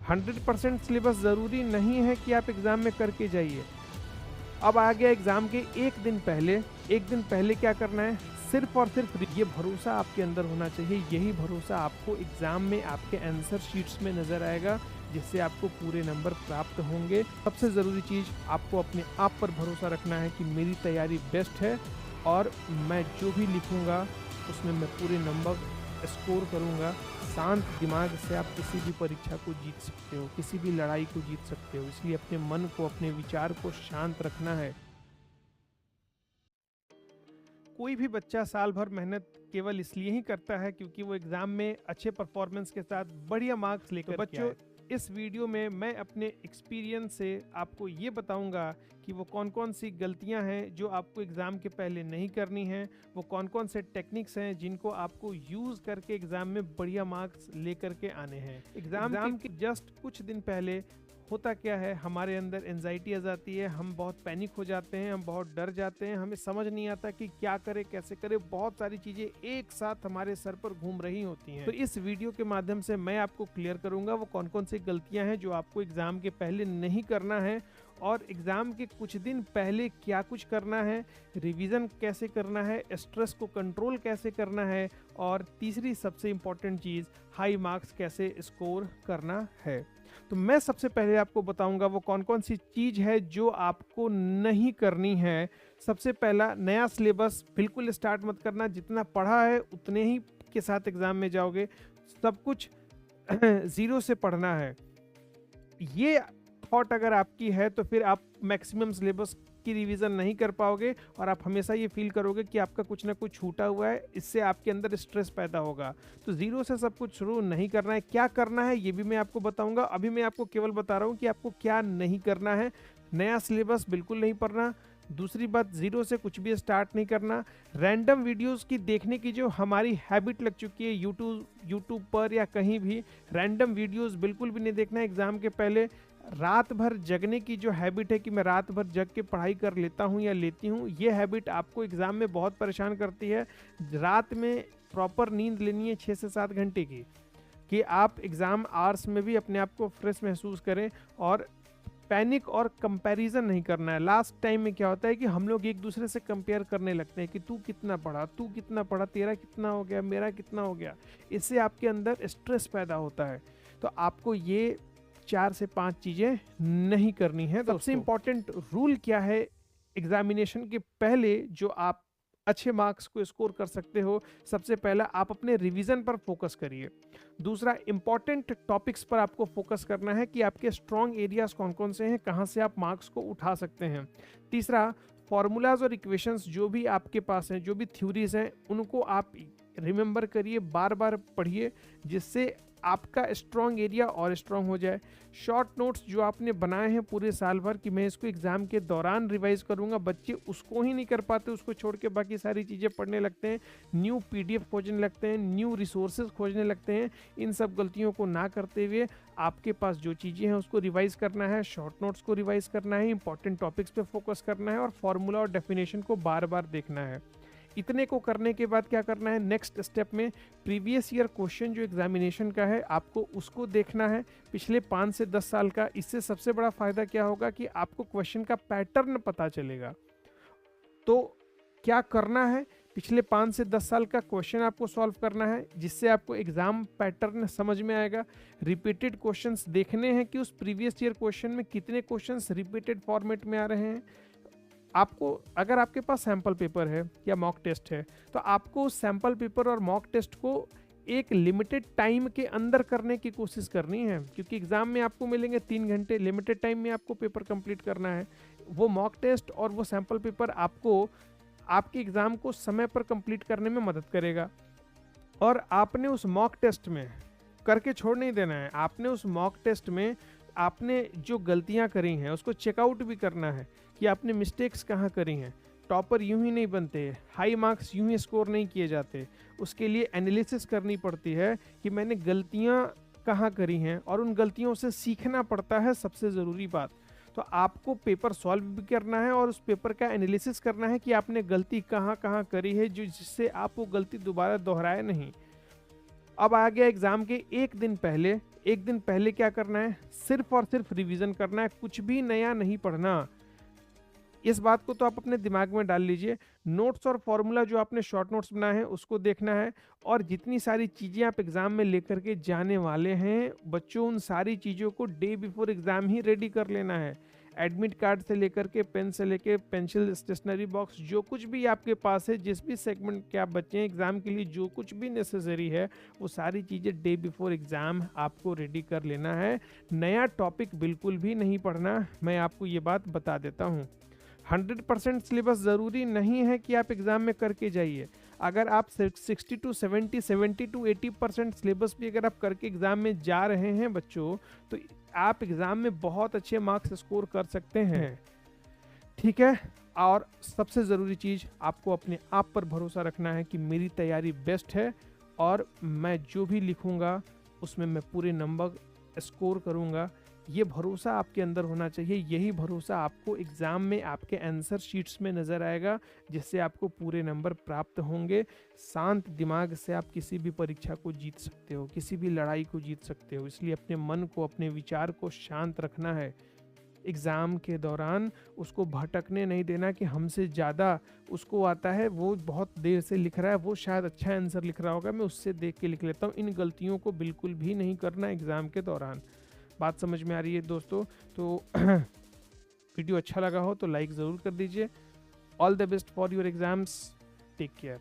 100% syllabus ज़रूरी नहीं है कि आप एग्ज़ाम में करके जाइए। अब आ गया एग्ज़ाम के एक दिन पहले क्या करना है, सिर्फ और सिर्फ ये भरोसा आपके अंदर होना चाहिए, यही भरोसा आपको एग्ज़ाम में आपके आंसर शीट्स में नज़र आएगा, जिससे आपको पूरे नंबर प्राप्त होंगे। सबसे ज़रूरी चीज़ आपको अपने आप पर भरोसा रखना है कि मेरी तैयारी बेस्ट है और मैं जो भी लिखूँगा उसमें मैं पूरे नंबर स्कोर करूँगा। शांत दिमाग से आप किसी भी परीक्षा को जीत सकते हो, किसी भी लड़ाई को जीत सकते हो, इसलिए अपने मन को, अपने विचार को शांत रखना है। कोई भी बच्चा साल भर मेहनत केवल इसलिए ही करता है क्योंकि वो एग्जाम में अच्छे परफॉर्मेंस के साथ बढ़िया मार्क्स लेकर बच्चों, इस वीडियो में मैं अपने एक्सपीरियंस से आपको ये बताऊंगा कि वो कौन कौन सी गलतियां हैं जो आपको एग्ज़ाम के पहले नहीं करनी हैं, वो कौन कौन से टेक्निक्स हैं जिनको आपको यूज़ करके एग्ज़ाम में बढ़िया मार्क्स लेकर के आने हैं। एग्ज़ाम के जस्ट कुछ दिन पहले होता क्या है, हमारे अंदर एंजाइटी आ जाती है, हम बहुत पैनिक हो जाते हैं, हम बहुत डर जाते हैं, हमें समझ नहीं आता कि क्या करें कैसे करें, बहुत सारी चीज़ें एक साथ हमारे सर पर घूम रही होती हैं। तो इस वीडियो के माध्यम से मैं आपको क्लियर करूंगा वो कौन कौन सी गलतियां हैं जो आपको एग्ज़ाम के पहले नहीं करना है, और एग्ज़ाम के कुछ दिन पहले क्या कुछ करना है, रिवीजन कैसे करना है, स्ट्रेस को कंट्रोल कैसे करना है, और तीसरी सबसे इम्पॉर्टेंट चीज़ हाई मार्क्स कैसे स्कोर करना है। तो मैं सबसे पहले आपको बताऊंगा वो कौन कौन सी चीज़ है जो आपको नहीं करनी है। सबसे पहला, नया सिलेबस बिल्कुल स्टार्ट मत करना, जितना पढ़ा है उतने ही के साथ एग्ज़ाम में जाओगे, सब कुछ ज़ीरो से पढ़ना है। ये थॉट अगर आपकी है तो फिर आप मैक्सिमम सिलेबस की रिवीजन नहीं कर पाओगे और आप हमेशा ये फील करोगे कि आपका कुछ ना कुछ छूटा हुआ है, इससे आपके अंदर स्ट्रेस पैदा होगा। तो ज़ीरो से सब कुछ शुरू नहीं करना है। क्या करना है ये भी मैं आपको बताऊंगा, अभी मैं आपको केवल बता रहा हूँ कि आपको क्या नहीं करना है। नया सिलेबस बिल्कुल नहीं पढ़ना, दूसरी बात ज़ीरो से कुछ भी स्टार्ट नहीं करना, रैंडम वीडियोस की देखने की जो हमारी हैबिट लग चुकी है यूट्यूब पर या कहीं भी, रैंडम वीडियोस बिल्कुल भी नहीं देखना है एग्ज़ाम के पहले। रात भर जगने की जो हैबिट है कि मैं रात भर जग के पढ़ाई कर लेता हूँ या लेती हूँ, ये हैबिट आपको एग्ज़ाम में बहुत परेशान करती है। रात में प्रॉपर नींद लेनी है 6 से 7 घंटे की, कि आप एग्ज़ाम आवर्स में भी अपने आप को फ्रेश महसूस करें, और पैनिक और कंपैरिजन नहीं करना है। लास्ट टाइम में क्या होता है कि हम लोग एक दूसरे से कंपेयर करने लगते हैं कि तू कितना पढ़ा, तेरा कितना हो गया, मेरा कितना हो गया। इससे आपके अंदर स्ट्रेस पैदा होता है। तो आपको ये 4 से 5 चीज़ें नहीं करनी है। सबसे इम्पॉर्टेंट रूल क्या है एग्जामिनेशन के पहले जो आप अच्छे मार्क्स को स्कोर कर सकते हो? सबसे पहला, आप अपने रिवीजन पर फोकस करिए। दूसरा, इंपॉर्टेंट टॉपिक्स पर आपको फोकस करना है कि आपके स्ट्रॉन्ग एरियाज कौन कौन से हैं, कहाँ से आप मार्क्स को उठा सकते हैं। तीसरा, फॉर्मूलाज और इक्वेशंस जो भी आपके पास हैं, जो भी थ्योरीज हैं, उनको आप रिमेंबर करिए, बार बार पढ़िए, जिससे आपका स्ट्रॉन्ग एरिया और स्ट्रॉन्ग हो जाए। शॉर्ट नोट्स जो आपने बनाए हैं पूरे साल भर कि मैं इसको एग्ज़ाम के दौरान रिवाइज करूंगा, बच्चे उसको ही नहीं कर पाते, उसको छोड़ के बाकी सारी चीज़ें पढ़ने लगते हैं, न्यू पीडीएफ खोजने लगते हैं, न्यू रिसोर्सेज खोजने लगते हैं। इन सब गलतियों को ना करते हुए आपके पास जो चीज़ें हैं उसको रिवाइज करना है, शॉर्ट नोट्स को रिवाइज करना है, इंपॉर्टेंट टॉपिक्स पे फोकस करना है, और फॉर्मूला और डेफिनेशन को बार बार देखना है। इतने को करने के बाद क्या करना है, नेक्स्ट स्टेप में प्रीवियस ईयर क्वेश्चन जो एग्जामिनेशन का है आपको उसको देखना है, पिछले 5 से 10 साल का। इससे सबसे बड़ा फायदा क्या होगा कि आपको क्वेश्चन का पैटर्न पता चलेगा। तो क्या करना है, पिछले 5 से 10 साल का क्वेश्चन आपको सॉल्व करना है, जिससे आपको एग्जाम पैटर्न समझ में आएगा। रिपीटेड क्वेश्चंस देखने हैं कि उस प्रीवियस ईयर क्वेश्चन में कितने क्वेश्चंस रिपीटेड फॉर्मेट में आ रहे हैं। आपको, अगर आपके पास सैम्पल पेपर है या मॉक टेस्ट है, तो आपको सैम्पल पेपर और मॉक टेस्ट को एक लिमिटेड टाइम के अंदर करने की कोशिश करनी है, क्योंकि एग्ज़ाम में आपको मिलेंगे 3 घंटे, लिमिटेड टाइम में आपको पेपर कंप्लीट करना है। वो मॉक टेस्ट और वो सैम्पल पेपर आपको आपके एग्ज़ाम को समय पर कंप्लीट करने में मदद करेगा। और आपने उस मॉक टेस्ट में करके छोड़ नहीं देना है, आपने उस मॉक टेस्ट में आपने जो गलतियां करी हैं उसको चेकआउट भी करना है कि आपने मिस्टेक्स कहाँ करी हैं। टॉपर यूं ही नहीं बनते, हाई मार्क्स यूं ही स्कोर नहीं किए जाते, उसके लिए एनालिसिस करनी पड़ती है कि मैंने गलतियां कहाँ करी हैं, और उन गलतियों से सीखना पड़ता है, सबसे ज़रूरी बात। तो आपको पेपर सॉल्व भी करना है और उस पेपर का एनालिसिस करना है कि आपने गलती कहाँ कहाँ करी है, जो जिससे आप वो गलती दोबारा दोहराए नहीं। अब आ गया एग्ज़ाम के एक दिन पहले एक दिन पहले क्या करना है, सिर्फ और सिर्फ रिवीजन करना है, कुछ भी नया नहीं पढ़ना। इस बात को तो आप अपने दिमाग में डाल लीजिए। नोट्स और फॉर्मूला जो आपने शॉर्ट नोट्स बनाए हैं उसको देखना है, और जितनी सारी चीज़ें आप एग्ज़ाम में लेकर के जाने वाले हैं बच्चों, उन सारी चीज़ों को डे बिफोर एग्ज़ाम ही रेडी कर लेना है। एडमिट कार्ड से लेकर के पेन से लेकर पेंसिल, स्टेशनरी बॉक्स, जो कुछ भी आपके पास है, जिस भी सेगमेंट के आप बच्चे हैं एग्ज़ाम के लिए, जो कुछ भी नेसेसरी है वो सारी चीज़ें डे बिफोर एग्ज़ाम आपको रेडी कर लेना है। नया टॉपिक बिल्कुल भी नहीं पढ़ना, मैं आपको ये बात बता देता हूँ। 100% सिलेबस ज़रूरी नहीं है कि आप एग्ज़ाम में करके जाइए। अगर आप 60 टू 70, 70 टू 80% सिलेबस भी अगर आप करके एग्ज़ाम में जा रहे हैं बच्चों, तो आप एग्ज़ाम में बहुत अच्छे मार्क्स स्कोर कर सकते हैं। ठीक है, और सबसे ज़रूरी चीज़, आपको अपने आप पर भरोसा रखना है कि मेरी तैयारी बेस्ट है और मैं जो भी लिखूँगा उसमें मैं पूरे नंबर स्कोर करूँगा। ये भरोसा आपके अंदर होना चाहिए। यही भरोसा आपको एग्ज़ाम में आपके आंसर शीट्स में नज़र आएगा, जिससे आपको पूरे नंबर प्राप्त होंगे। शांत दिमाग से आप किसी भी परीक्षा को जीत सकते हो, किसी भी लड़ाई को जीत सकते हो। इसलिए अपने मन को, अपने विचार को शांत रखना है। एग्ज़ाम के दौरान उसको भटकने नहीं देना कि हमसे ज़्यादा उसको आता है, वो बहुत देर से लिख रहा है, वो शायद अच्छा आंसर लिख रहा होगा, मैं उससे देख के लिख लेता हूँ। इन गलतियों को बिल्कुल भी नहीं करना एग्ज़ाम के दौरान। बात समझ में आ रही है दोस्तों? तो वीडियो अच्छा लगा हो तो लाइक ज़रूर कर दीजिए। All the best for your exams, take care.